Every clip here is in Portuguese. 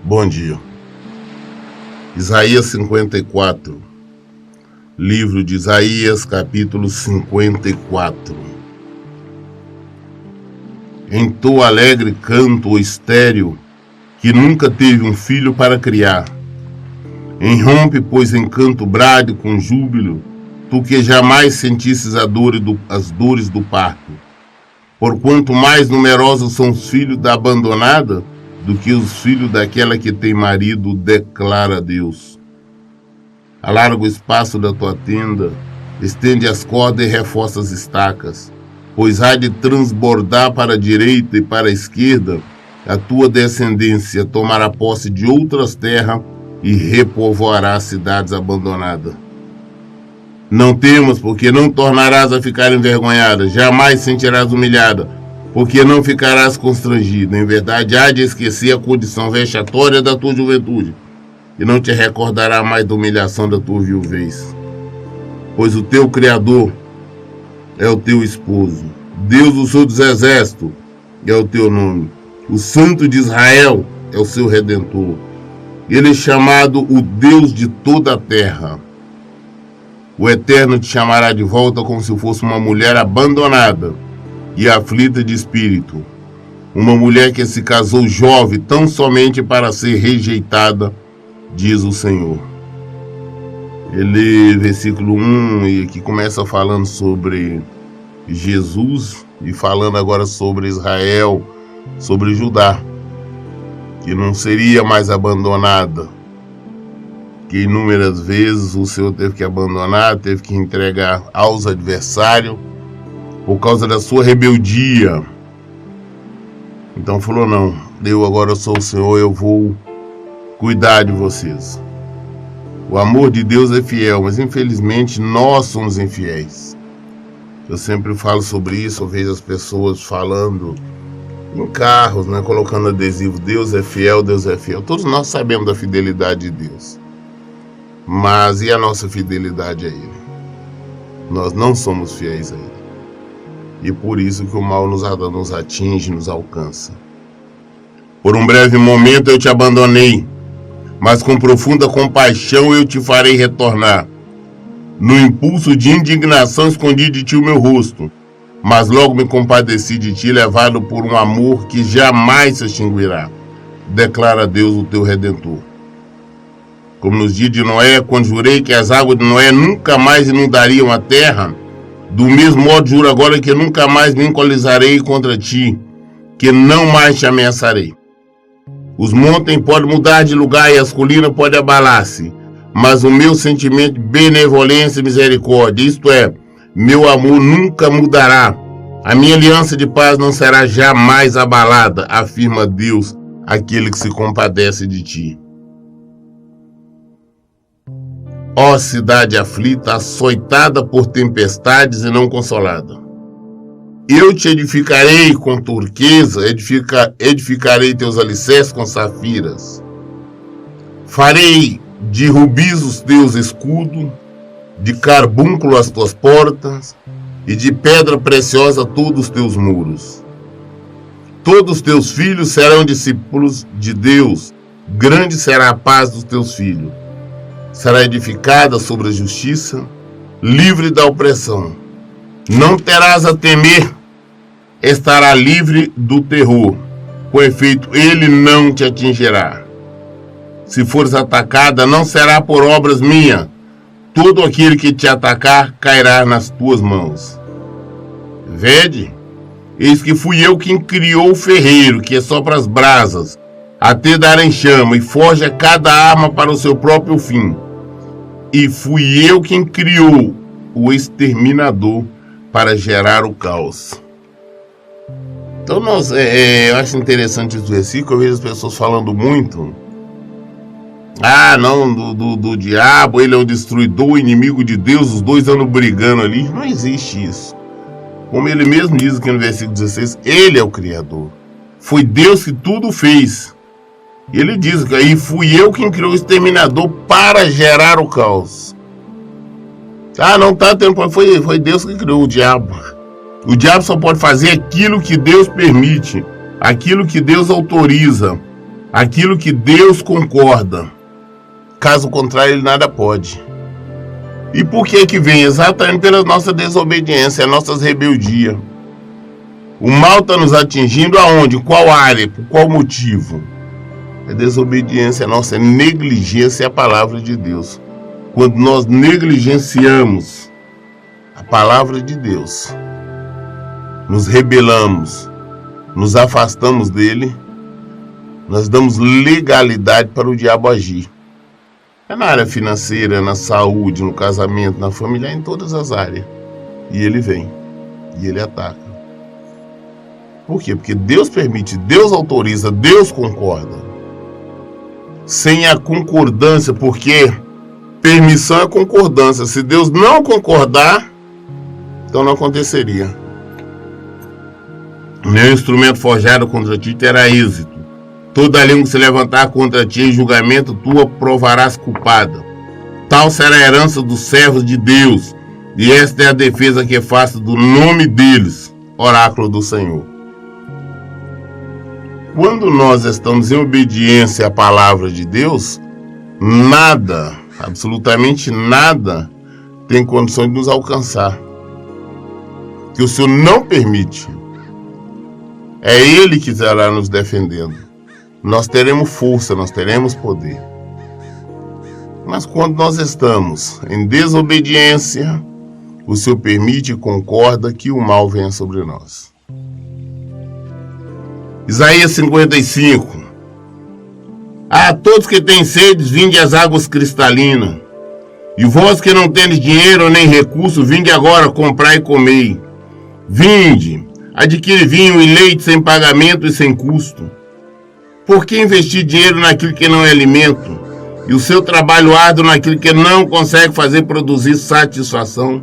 Bom dia. Isaías 54. Livro de Isaías, capítulo 54. Entoa alegre canto o estéril, que nunca teve um filho para criar. Enrompe, pois, em canto brade com júbilo, tu que jamais sentisses as dores do parto. Porquanto mais numerosos são os filhos da abandonada do que os filhos daquela que tem marido, declara Deus. Alarga o espaço da tua tenda, estende as cordas e reforça as estacas, pois há de transbordar para a direita e para a esquerda, a tua descendência tomará posse de outras terras e repovoará as cidades abandonadas. Não temas, porque não tornarás a ficar envergonhada, jamais sentirás humilhada, porque não ficarás constrangida. Em verdade, há de esquecer a condição vexatória da tua juventude, e não te recordará mais da humilhação da tua viuvez. Pois o teu Criador é o teu esposo, Deus do Senhor dos Exércitos é o teu nome, o Santo de Israel é o seu Redentor. Ele é chamado o Deus de toda a terra. O Eterno te chamará de volta como se fosse uma mulher abandonada e aflita de espírito, uma mulher que se casou jovem tão somente para ser rejeitada, diz o Senhor. Ele, versículo 1, e aqui começa falando sobre Jesus e falando agora sobre Israel, sobre Judá, que não seria mais abandonada, que inúmeras vezes o Senhor teve que abandonar, teve que entregar aos adversários por causa da sua rebeldia. Então falou, não, eu agora sou o Senhor, eu vou cuidar de vocês. O amor de Deus é fiel, mas infelizmente nós somos infiéis. Eu sempre falo sobre isso, eu vejo as pessoas falando em carros, né, colocando adesivo, Deus é fiel, Deus é fiel. Todos nós sabemos da fidelidade de Deus. Mas e a nossa fidelidade a Ele? Nós não somos fiéis a Ele. E por isso que o mal nos atinge, nos alcança. Por um breve momento eu te abandonei, mas com profunda compaixão eu te farei retornar. No impulso de indignação escondi de ti o meu rosto, mas logo me compadeci de ti, levado por um amor que jamais se extinguirá, declara Deus, o teu Redentor. Como nos dias de Noé, quando jurei que as águas de Noé nunca mais inundariam a terra, do mesmo modo juro agora que nunca mais me encolerizarei contra ti, que não mais te ameaçarei. Os montes podem mudar de lugar e as colinas podem abalar-se, mas o meu sentimento de benevolência e misericórdia, isto é, meu amor nunca mudará. A minha aliança de paz não será jamais abalada, afirma Deus, aquele que se compadece de ti. Ó cidade aflita, açoitada por tempestades e não consolada. Eu te edificarei com turquesa, edificarei teus alicerces com safiras. Farei de rubis os teus escudos, de carbúnculo as tuas portas, e de pedra preciosa todos os teus muros. Todos os teus filhos serão discípulos de Deus, grande será a paz dos teus filhos. Será edificada sobre a justiça, livre da opressão. Não terás a temer, estará livre do terror. Com efeito, ele não te atingirá. Se fores atacada, não será por obras minhas. Todo aquele que te atacar cairá nas tuas mãos. Vede, eis que fui eu quem criou o ferreiro, que sopra as brasas, até dar em chama, e forja cada arma para o seu próprio fim. E fui eu quem criou o exterminador para gerar o caos. Então, eu acho interessante esse versículo. Eu vejo as pessoas falando muito. Ah, não, do diabo, ele é o destruidor, o inimigo de Deus, os dois andam brigando ali. Não existe isso. Como ele mesmo diz aqui no versículo 16, ele é o Criador. Foi Deus que tudo fez. Ele diz que aí fui eu quem criou o exterminador para gerar o caos. Ah, não está tendo problema. Foi Deus que criou o diabo. O diabo só pode fazer aquilo que Deus permite, aquilo que Deus autoriza, aquilo que Deus concorda. Caso contrário, ele nada pode. E por que vem? Exatamente pela nossa desobediência, nossas rebeldias. O mal está nos atingindo aonde? Qual área? Por qual motivo? A desobediência, a nossa negligência é a palavra de Deus. Quando nós negligenciamos a palavra de Deus, nos rebelamos, nos afastamos dele, nós damos legalidade para o diabo agir. É na área financeira, na saúde, no casamento, na família, em todas as áreas. E ele vem, e ele ataca. Por quê? Porque Deus permite, Deus autoriza, Deus concorda. Sem a concordância, porque permissão é concordância. Se Deus não concordar, então não aconteceria. Nenhum instrumento forjado contra ti terá êxito. Toda língua que se levantar contra ti em julgamento, tu a provarás culpada. Tal será a herança dos servos de Deus, e esta é a defesa que faço do nome deles, oráculo do Senhor. Quando nós estamos em obediência à palavra de Deus, nada, absolutamente nada, tem condição de nos alcançar. Que o Senhor não permite. É Ele que estará nos defendendo. Nós teremos força, nós teremos poder. Mas quando nós estamos em desobediência, o Senhor permite e concorda que o mal venha sobre nós. Isaías 55. A todos que têm sede, vinde as águas cristalinas. E vós que não tendes dinheiro nem recurso, vinde agora comprar e comei. Vinde, adquire vinho e leite sem pagamento e sem custo. Por que investir dinheiro naquilo que não é alimento? E o seu trabalho árduo naquilo que não consegue fazer produzir satisfação?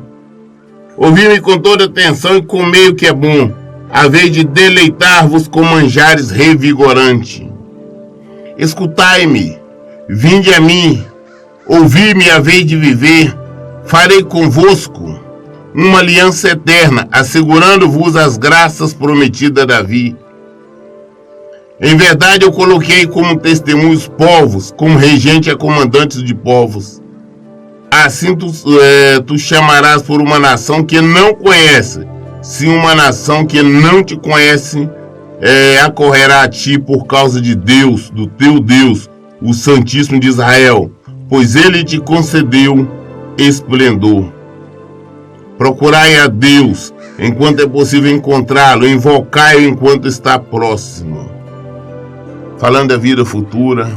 Ouvi-me com toda atenção e comei o que é bom, a vez de deleitar-vos com manjares revigorantes. Escutai-me, vinde a mim, ouvi-me a vez de viver, farei convosco uma aliança eterna, assegurando-vos as graças prometidas a Davi. Em verdade eu coloquei como testemunhos povos, como regente a comandantes de povos. Assim tu chamarás por uma nação que não conhece. Se uma nação que não te conhece acorrerá a ti por causa de Deus, do teu Deus, o Santíssimo de Israel, pois ele te concedeu esplendor. Procurai a Deus enquanto é possível encontrá-lo, invocai-o enquanto está próximo. Falando da vida futura,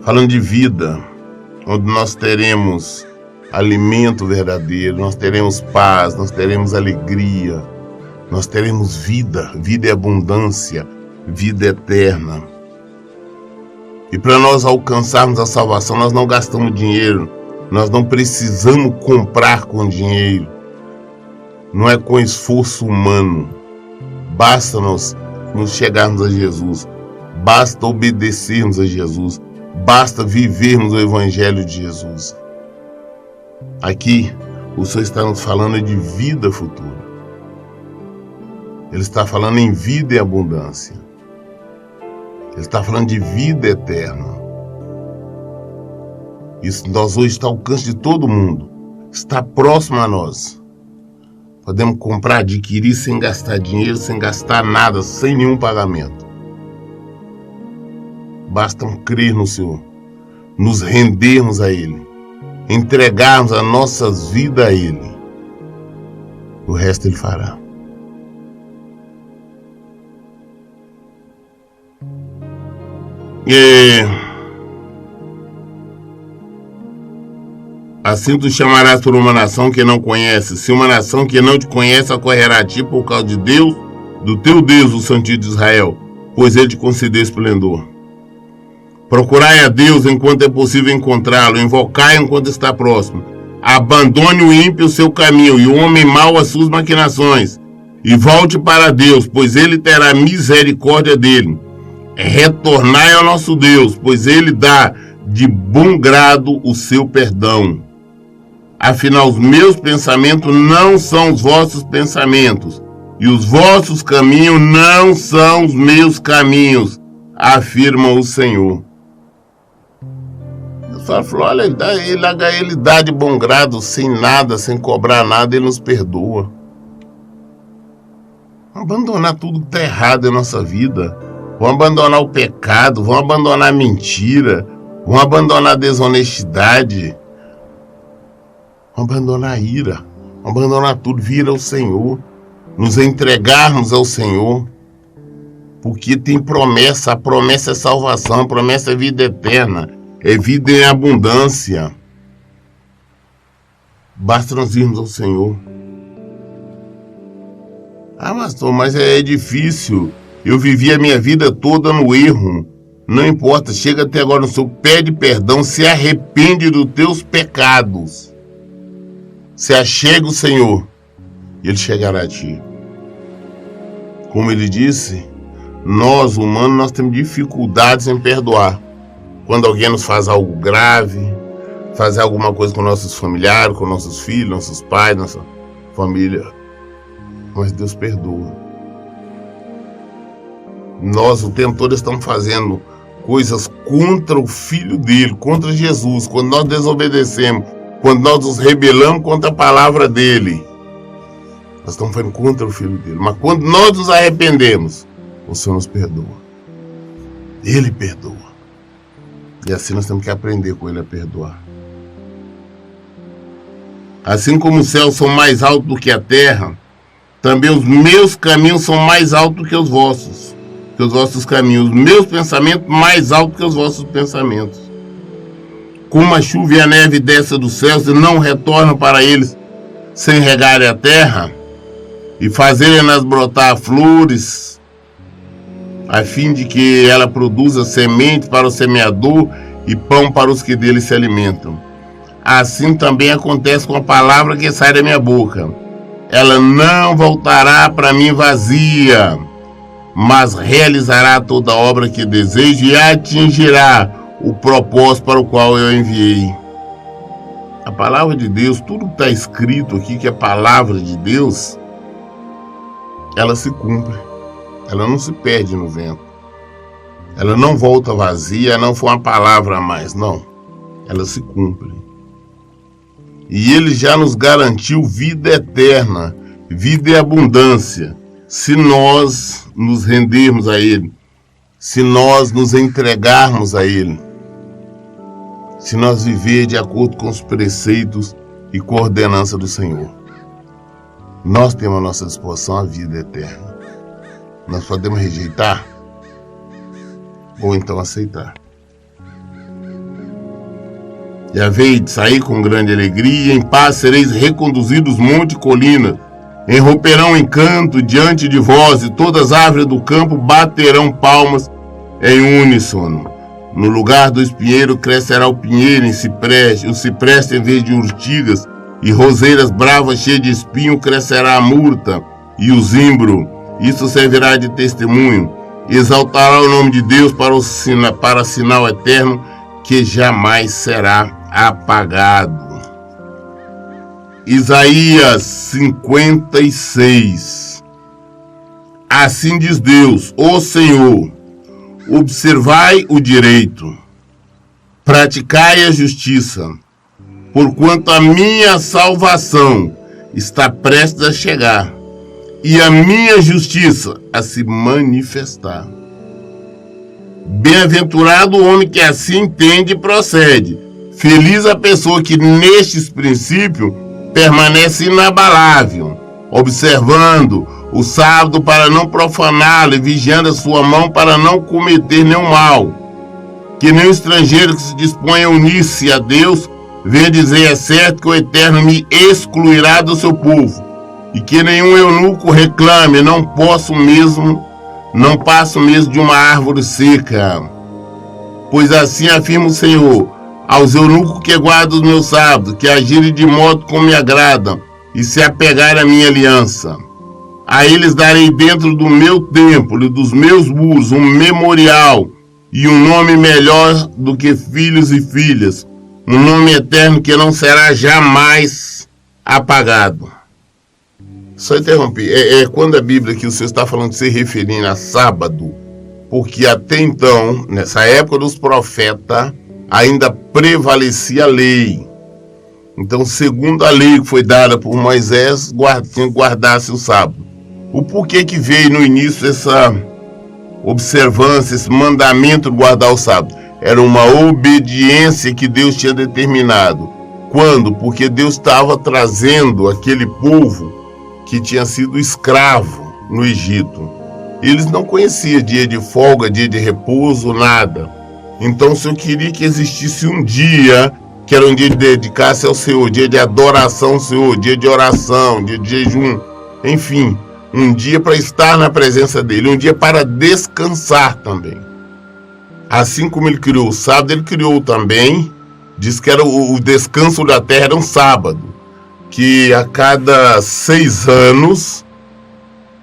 falando de vida, onde nós teremos alimento verdadeiro, nós teremos paz, nós teremos alegria, nós teremos vida, vida e abundância, vida eterna. E para nós alcançarmos a salvação, nós não gastamos dinheiro, nós não precisamos comprar com dinheiro, não é com esforço humano, basta nos chegarmos a Jesus. Basta obedecermos a Jesus. Basta vivermos o Evangelho de Jesus. Aqui, o Senhor está nos falando de vida futura. Ele está falando em vida e abundância. Ele está falando de vida eterna. Isso nós hoje está ao alcance de todo mundo. Está próximo a nós. Podemos comprar, adquirir sem gastar dinheiro, sem gastar nada, sem nenhum pagamento. Basta crer no Senhor, nos rendermos a Ele, entregarmos as nossas vidas a Ele. O resto Ele fará. Assim tu chamarás por uma nação que não conhece. Se uma nação que não te conhece acorrerá a ti por causa de Deus, do teu Deus, o Santíssimo de Israel, pois Ele te concedeu esplendor. Procurai a Deus enquanto é possível encontrá-lo, invocai enquanto está próximo. Abandone o ímpio o seu caminho e o homem mau as suas maquinações, e volte para Deus, pois Ele terá misericórdia dele. Retornai ao nosso Deus, pois Ele dá de bom grado o seu perdão. Afinal, os meus pensamentos não são os vossos pensamentos, e os vossos caminhos não são os meus caminhos, afirma o Senhor. O Senhor falou, olha, ele dá de bom grado, sem nada, sem cobrar nada, ele nos perdoa. Vamos abandonar tudo que está errado em nossa vida. Vamos abandonar o pecado, vamos abandonar a mentira, vamos abandonar a desonestidade, vamos abandonar a ira, vamos abandonar tudo, vir ao Senhor, nos entregarmos ao Senhor, porque tem promessa, a promessa é salvação, a promessa é vida eterna, é vida em abundância. Basta nós irmos ao Senhor. Ah, pastor, mas é difícil. Eu vivi a minha vida toda no erro. Não importa, chega até agora no Senhor, pede perdão, se arrepende dos teus pecados. Se achega o Senhor, Ele chegará a ti. Como Ele disse, nós, humanos, nós temos dificuldades em perdoar. Quando alguém nos faz algo grave, fazer alguma coisa com nossos familiares, com nossos filhos, nossos pais, nossa família. Mas Deus perdoa. Nós o tempo todo estamos fazendo coisas contra o Filho dele, contra Jesus, quando nós desobedecemos, quando nós nos rebelamos contra a palavra dele. Nós estamos fazendo contra o Filho dele. Mas quando nós nos arrependemos, o Senhor nos perdoa. Ele perdoa. E assim nós temos que aprender com ele a perdoar. Assim como os céus são mais altos do que a terra, também os meus caminhos são mais altos que os vossos caminhos, os meus pensamentos mais altos que os vossos pensamentos. Como a chuva e a neve descem dos céus e não retornam para eles sem regarem a terra e fazerem-nas brotar flores, a fim de que ela produza semente para o semeador e pão para os que dele se alimentam. Assim também acontece com a palavra que sai da minha boca. Ela não voltará para mim vazia, mas realizará toda a obra que desejo e atingirá o propósito para o qual eu enviei. A palavra de Deus, tudo que está escrito aqui, que é a palavra de Deus, ela se cumpre. Ela não se perde no vento. Ela não volta vazia, não foi uma palavra a mais, não. Ela se cumpre. E Ele já nos garantiu vida eterna, vida e abundância, se nós nos rendermos a Ele, se nós nos entregarmos a Ele, se nós viver de acordo com os preceitos e coordenança do Senhor. Nós temos à nossa disposição a vida eterna. Nós podemos rejeitar ou então aceitar. E havei de sair com grande alegria, em paz sereis reconduzidos monte e colina, enromperão em canto diante de vós, e todas as árvores do campo baterão palmas em uníssono. No lugar do espinheiro crescerá o pinheiro, o cipreste em vez de urtigas, e roseiras bravas cheias de espinho crescerá a murta e o zimbro. Isso servirá de testemunho. Exaltará o nome de Deus para sinal eterno que jamais será apagado. Isaías 56. Assim diz Deus, o Senhor: observai o direito, praticai a justiça, porquanto a minha salvação está prestes a chegar, e a minha justiça a se manifestar. Bem-aventurado o homem que assim entende e procede. Feliz a pessoa que nestes princípios permanece inabalável, observando o sábado para não profaná-lo e vigiando a sua mão para não cometer nenhum mal. Que nenhum estrangeiro que se disponha a unir-se a Deus venha dizer: é certo que o Eterno me excluirá do seu povo. E que nenhum eunuco reclame: não passo mesmo de uma árvore seca. Pois assim afirma o Senhor: aos eunucos que guardam os meus sábados, que agirem de modo como me agrada, e se apegarem à minha aliança, a eles darei dentro do meu templo e dos meus muros um memorial e um nome melhor do que filhos e filhas, um nome eterno que não será jamais apagado. Só interromper, quando a Bíblia que você está falando de se referindo a sábado, porque até então, nessa época dos profetas, ainda prevalecia a lei. Então, segundo a lei que foi dada por Moisés, tinha que guardar-se o sábado. O porquê que veio no início essa observância, esse mandamento de guardar o sábado? Era uma obediência que Deus tinha determinado. Quando? Porque Deus estava trazendo aquele povo que tinha sido escravo no Egito. Eles não conheciam dia de folga, dia de repouso, nada. Então o Senhor queria que existisse um dia, que era um dia de dedicar-se ao Senhor, dia de adoração ao Senhor, dia de oração, dia de jejum, enfim, um dia para estar na presença dele, um dia para descansar também. Assim como ele criou o sábado, ele criou também, diz que era o descanso da terra, era um sábado, que a cada 6 anos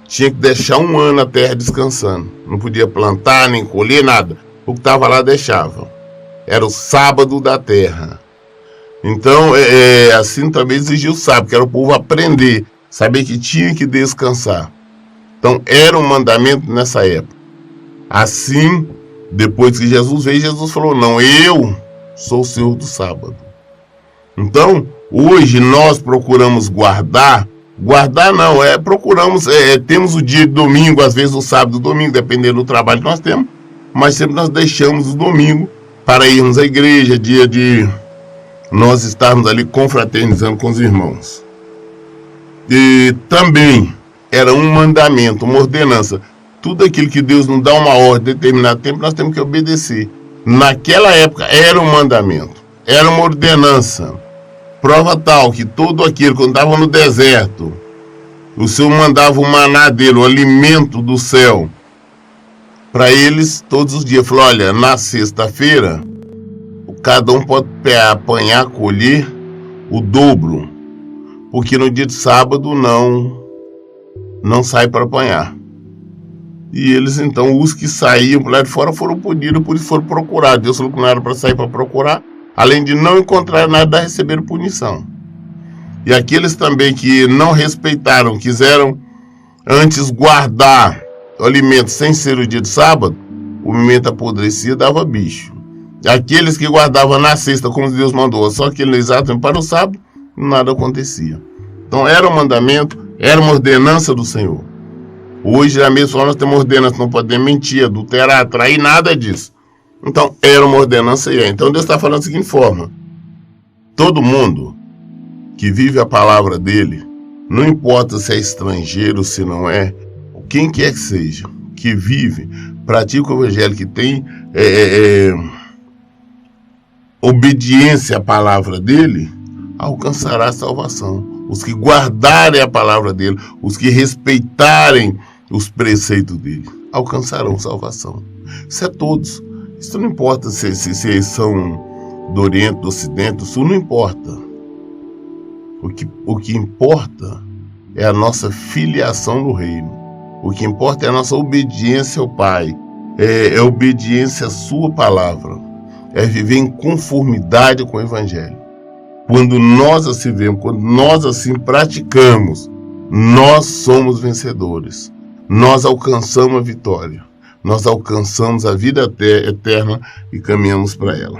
tinha que deixar um ano a terra descansando. Não podia plantar, nem colher, nada. O que estava lá deixava. Era o sábado da terra. Então, assim também exigia o sábado, que era o povo aprender, saber que tinha que descansar. Então, era um mandamento nessa época. Assim, depois que Jesus veio, Jesus falou, não, eu sou o Senhor do sábado. Então, hoje nós procuramos guardar não, procuramos, temos o dia de domingo, às vezes o sábado e domingo, dependendo do trabalho que nós temos, mas sempre nós deixamos o domingo para irmos à igreja, dia de nós estarmos ali confraternizando com os irmãos. E também era um mandamento, uma ordenança. Tudo aquilo que Deus nos dá uma ordem em determinado tempo, nós temos que obedecer. Naquela época era um mandamento, era uma ordenança. Prova tal que todo aquele, quando estava no deserto, o Senhor mandava o maná dele, o alimento do céu, para eles todos os dias. Falou, olha, na sexta-feira, cada um pode apanhar, colher o dobro, porque no dia de sábado não sai para apanhar. E eles então, os que saíam por lá de fora foram punidos, por isso foram procurados. Deus falou que não era para sair para procurar, além de não encontrar nada, receberam punição. E aqueles também que não respeitaram, quiseram antes guardar o alimento sem ser o dia de sábado, o alimento apodrecia, dava bicho. E aqueles que guardavam na sexta, como Deus mandou, só aquele exatamente para o sábado, nada acontecia. Então era um mandamento, era uma ordenança do Senhor. Hoje, da mesma forma, nós temos ordenança, não podemos mentir, adulterar, trair, nada disso. Então, era uma ordenança e é. Então, Deus está falando da seguinte forma. Todo mundo que vive a palavra dele, não importa se é estrangeiro, se não é, quem quer que seja, que vive, pratica o evangelho, que tem obediência à palavra dele, alcançará a salvação. Os que guardarem a palavra dele, os que respeitarem os preceitos dele, alcançarão salvação. Isso é todos. Isso não importa se eles são do Oriente, do Ocidente, do Sul, não importa. O que importa é a nossa filiação no reino. O que importa é a nossa obediência ao Pai. É obediência à sua palavra. É viver em conformidade com o Evangelho. Quando nós assim vemos, quando nós assim praticamos, nós somos vencedores. Nós alcançamos a vitória. Nós alcançamos a vida eterna e caminhamos para ela.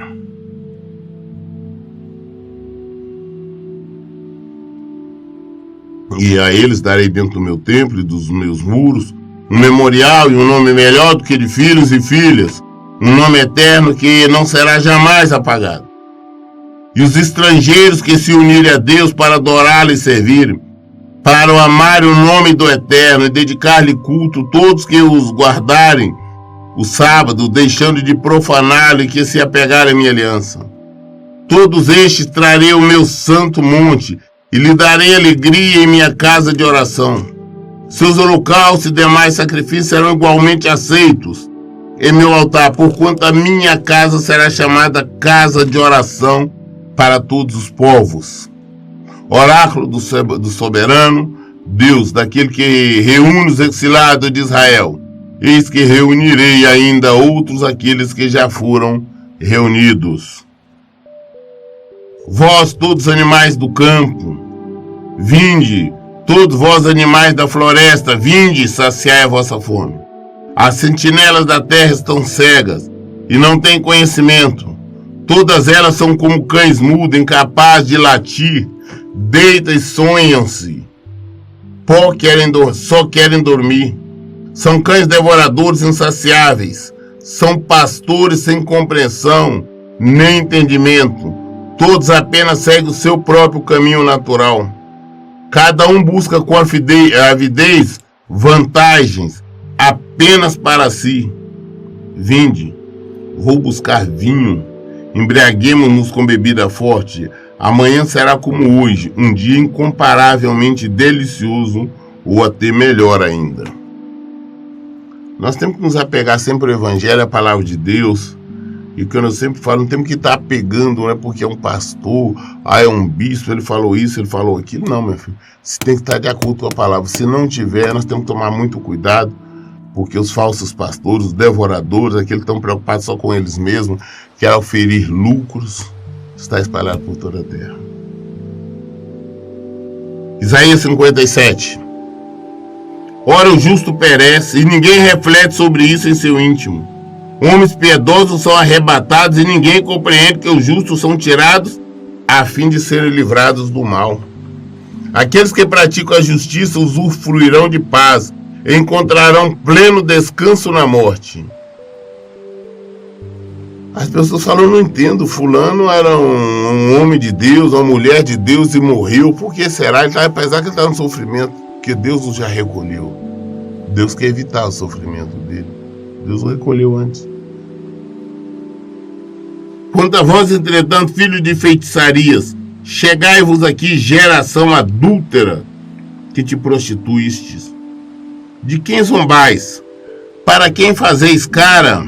E a eles darei dentro do meu templo e dos meus muros um memorial e um nome melhor do que de filhos e filhas, um nome eterno que não será jamais apagado. E os estrangeiros que se unirem a Deus para adorá-lo e servirem, para amar o nome do Eterno e dedicar-lhe culto, todos que os guardarem o sábado, deixando de profaná-lo e que se apegarem à minha aliança. Todos estes trarei ao meu santo monte e lhe darei alegria em minha casa de oração. Seus holocaustos e demais sacrifícios serão igualmente aceitos em meu altar, porquanto a minha casa será chamada casa de oração para todos os povos. Oráculo do soberano, Deus, daquele que reúne os exilados de Israel. Eis que reunirei ainda outros aqueles que já foram reunidos. vós todos animais do campo, vinde, todos vós animais da floresta, vinde, saciai a vossa fome. As sentinelas da terra estão cegas e não têm conhecimento. Todas elas são como cães mudos, incapazes de latir, deitam e sonham-se. Só querem dormir. São cães devoradores insaciáveis. São pastores sem compreensão, nem entendimento. Todos apenas seguem o seu próprio caminho natural. Cada um busca com avidez vantagens apenas para si. Vinde, vou buscar vinho, embriaguemo-nos com bebida forte. Amanhã será como hoje, um dia incomparavelmente delicioso, ou até melhor ainda. Nós temos que nos apegar sempre ao Evangelho, à Palavra de Deus. E o que eu sempre falo, não temos que estar apegando, não é porque é um pastor, é um bispo, ele falou isso, ele falou aquilo. Não, meu filho. Você tem que estar de acordo com a palavra. Se não tiver, nós temos que tomar muito cuidado, porque os falsos pastores, os devoradores, aqueles que estão preocupados só com eles mesmos, querem oferir lucros, está espalhado por toda a terra. Isaías 57. Ora, o justo perece, e ninguém reflete sobre isso em seu íntimo. Homens piedosos são arrebatados, e ninguém compreende que os justos são tirados a fim de serem livrados do mal. Aqueles que praticam a justiça usufruirão de paz, e encontrarão pleno descanso na morte. As pessoas falam, não entendo, fulano era um homem de Deus, uma mulher de Deus e morreu. Por que será? Apesar que ele está no sofrimento, porque Deus o já recolheu. Deus quer evitar o sofrimento dele. Deus o recolheu antes. Quanto a vós, entretanto, filhos de feitiçarias, chegai-vos aqui, geração adúltera, que te prostituístes. De quem zombais? Para quem fazeis cara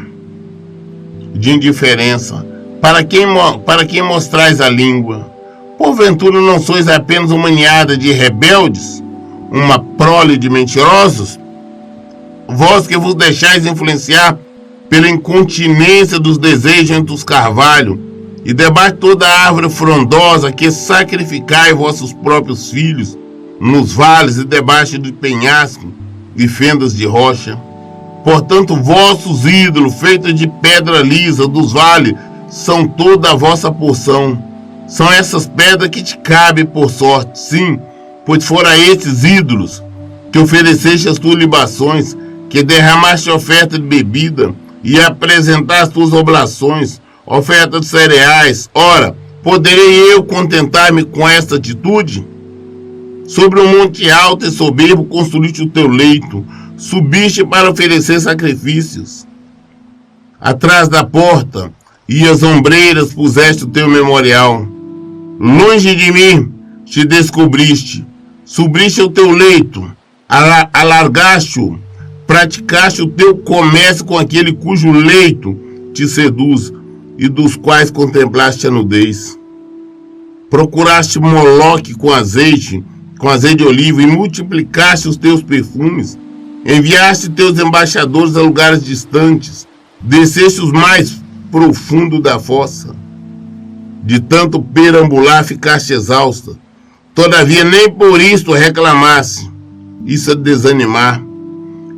de indiferença? Para quem mostrais a língua? Porventura não sois apenas uma ninhada de rebeldes, uma prole de mentirosos? Vós que vos deixais influenciar pela incontinência dos desejos entre os carvalhos, e debaixo de toda árvore frondosa, que sacrificai vossos próprios filhos nos vales e debaixo de penhasco e fendas de rocha. Portanto, vossos ídolos, feitos de pedra lisa dos vales, são toda a vossa porção. São essas pedras que te cabem por sorte, sim, pois foram a esses ídolos que ofereceste as tuas libações, que derramaste oferta de bebida e apresentaste as tuas oblações, oferta de cereais. Ora, poderei eu contentar-me com esta atitude? Sobre um monte alto e soberbo construíste o teu leito, subiste para oferecer sacrifícios. Atrás da porta e as ombreiras puseste o teu memorial. Longe de mim te descobriste, subiste o teu leito, alargaste-o, praticaste o teu comércio com aquele cujo leito te seduz e dos quais contemplaste a nudez. Procuraste Moloque com azeite de oliva e multiplicaste os teus perfumes. Enviaste teus embaixadores a lugares distantes, desceste os mais profundos da fossa. De tanto perambular ficaste exausta. Todavia nem por isto reclamaste. Isso é desanimar.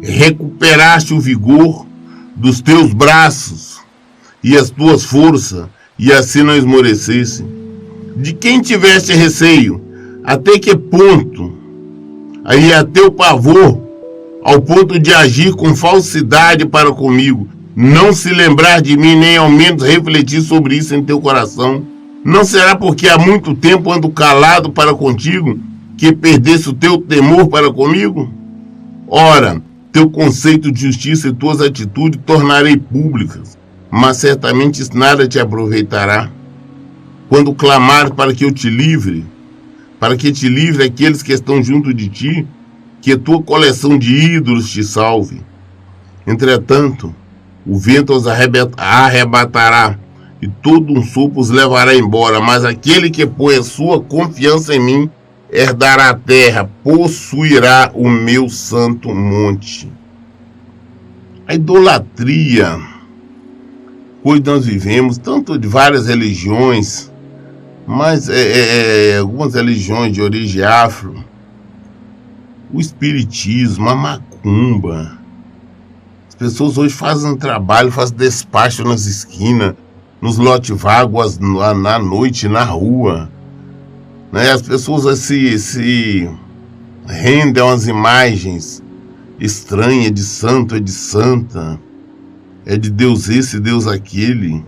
Recuperaste o vigor dos teus braços e as tuas forças, e assim não esmorecesse. De quem tiveste receio? Até que ponto? Aí até o pavor, ao ponto de agir com falsidade para comigo, não se lembrar de mim, nem ao menos refletir sobre isso em teu coração? Não será porque há muito tempo ando calado para contigo, que perdesse o teu temor para comigo? Ora, teu conceito de justiça e tuas atitudes tornarei públicas, mas certamente isso nada te aproveitará. Quando clamar para que eu te livre, para que te livre aqueles que estão junto de ti, que tua coleção de ídolos te salve. Entretanto, o vento os arrebatará, e todo um sopro os levará embora, mas aquele que põe a sua confiança em mim herdará a terra, possuirá o meu santo monte. A idolatria, hoje nós vivemos, tanto de várias religiões, Mas algumas religiões de origem afro, o espiritismo, a macumba, as pessoas hoje fazem trabalho, fazem despacho nas esquinas, nos lote vagos, na noite, na rua, né? As pessoas se rendem a umas imagens estranhas de santo, é de santa, é de Deus esse, Deus aquele,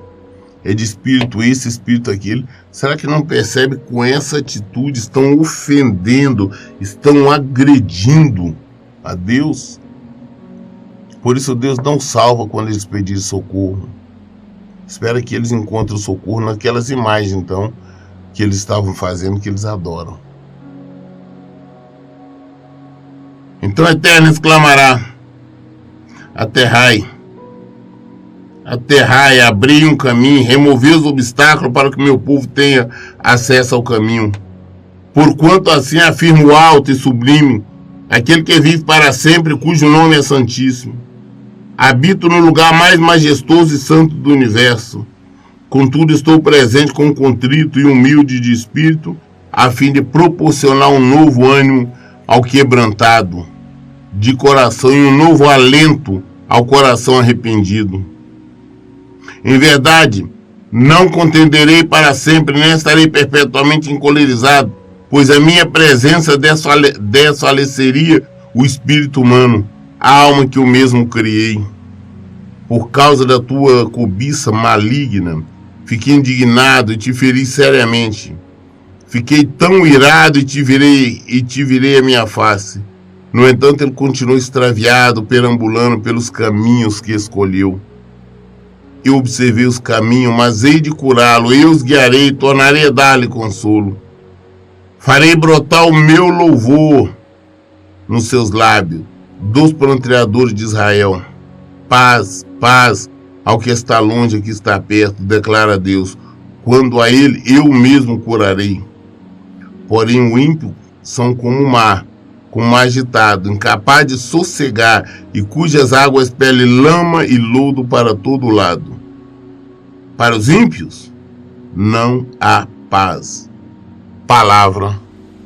é de espírito esse, espírito aquele. Será que não percebe que com essa atitude estão ofendendo, estão agredindo a Deus? Por isso Deus não salva quando eles pedirem socorro. Espera que eles encontrem socorro naquelas imagens, então, que eles estavam fazendo, que eles adoram. Então Eterno exclamará: aterrai, abri um caminho, removi os obstáculos para que meu povo tenha acesso ao caminho. Porquanto assim afirma o alto e sublime, aquele que vive para sempre, cujo nome é santíssimo. Habito no lugar mais majestoso e santo do universo. Contudo estou presente com contrito e humilde de espírito, a fim de proporcionar um novo ânimo ao quebrantado de coração e um novo alento ao coração arrependido. Em verdade, não contenderei para sempre, nem estarei perpetuamente encolerizado, pois a minha presença desfaleceria o espírito humano, a alma que eu mesmo criei. Por causa da tua cobiça maligna, fiquei indignado e te feri seriamente. Fiquei tão irado e te virei a minha face. No entanto, ele continuou extraviado, perambulando pelos caminhos que escolheu. Eu observei os caminhos, mas hei de curá-lo, eu os guiarei, tornarei a dar-lhe consolo. Farei brotar o meu louvor nos seus lábios, dos planteadores de Israel. Paz, paz ao que está longe e que está perto, declara Deus. Quando a ele eu mesmo curarei. Porém o ímpio são como o mar agitado, incapaz de sossegar, e cujas águas expelem lama e lodo para todo lado. Para os ímpios não há paz. Palavra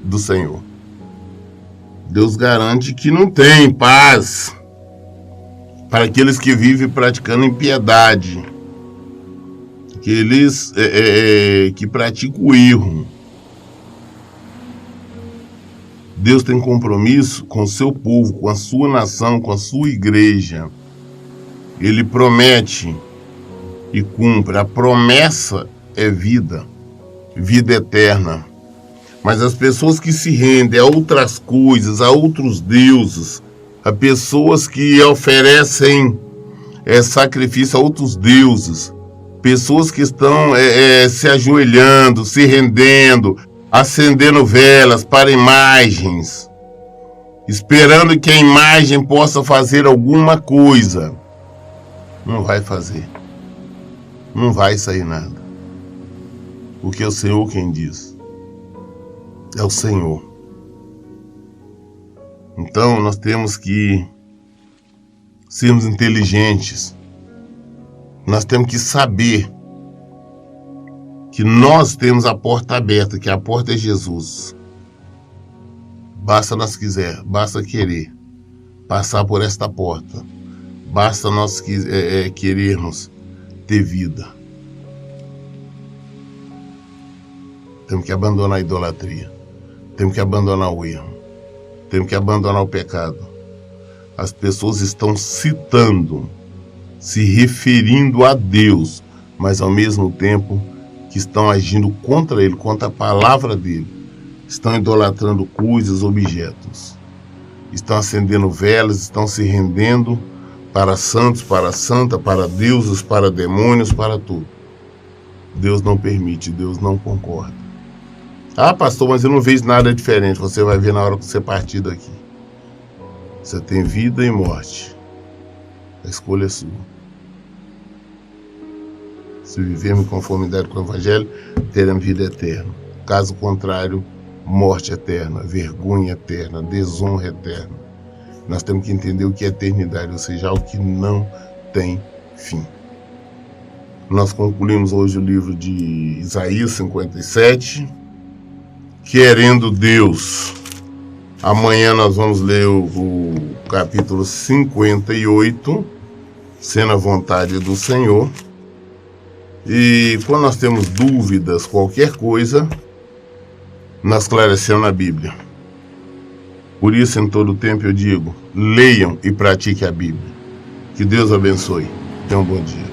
do Senhor. Deus garante que não tem paz para aqueles que vivem praticando impiedade, aqueles que praticam o erro. Deus tem compromisso com o seu povo, com a sua nação, com a sua igreja. Ele promete e cumpre. A promessa é vida, vida eterna. Mas as pessoas que se rendem a outras coisas, a outros deuses, a pessoas que oferecem sacrifício a outros deuses, pessoas que estão se ajoelhando, se rendendo, acendendo velas para imagens, esperando que a imagem possa fazer alguma coisa. Não vai fazer. Não vai sair nada. Porque é o Senhor quem diz. É o Senhor. Então nós temos que sermos inteligentes. Nós temos que saber que nós temos a porta aberta, que a porta é Jesus. Basta nós basta querer passar por esta porta. Basta nós querermos ter vida. Temos que abandonar a idolatria. Temos que abandonar o erro. Temos que abandonar o pecado. As pessoas estão citando, se referindo a Deus, mas ao mesmo tempo que estão agindo contra Ele, contra a palavra dEle. Estão idolatrando coisas, objetos. Estão acendendo velas, estão se rendendo para santos, para santa, para deuses, para demônios, para tudo. Deus não permite, Deus não concorda. Ah, pastor, mas eu não vejo nada diferente. Você vai ver na hora que você partir daqui. Você tem vida e morte. A escolha é sua. Se vivermos em conformidade com o Evangelho, teremos vida eterna. Caso contrário, morte eterna, vergonha eterna, desonra eterna. Nós temos que entender o que é eternidade, ou seja, algo que não tem fim. Nós concluímos hoje o livro de Isaías 57. Querendo Deus, amanhã nós vamos ler o capítulo 58, sendo a vontade do Senhor. E quando nós temos dúvidas, qualquer coisa, nós esclarecemos na Bíblia. Por isso, em todo tempo eu digo, leiam e pratiquem a Bíblia. Que Deus abençoe. Tenham um bom dia.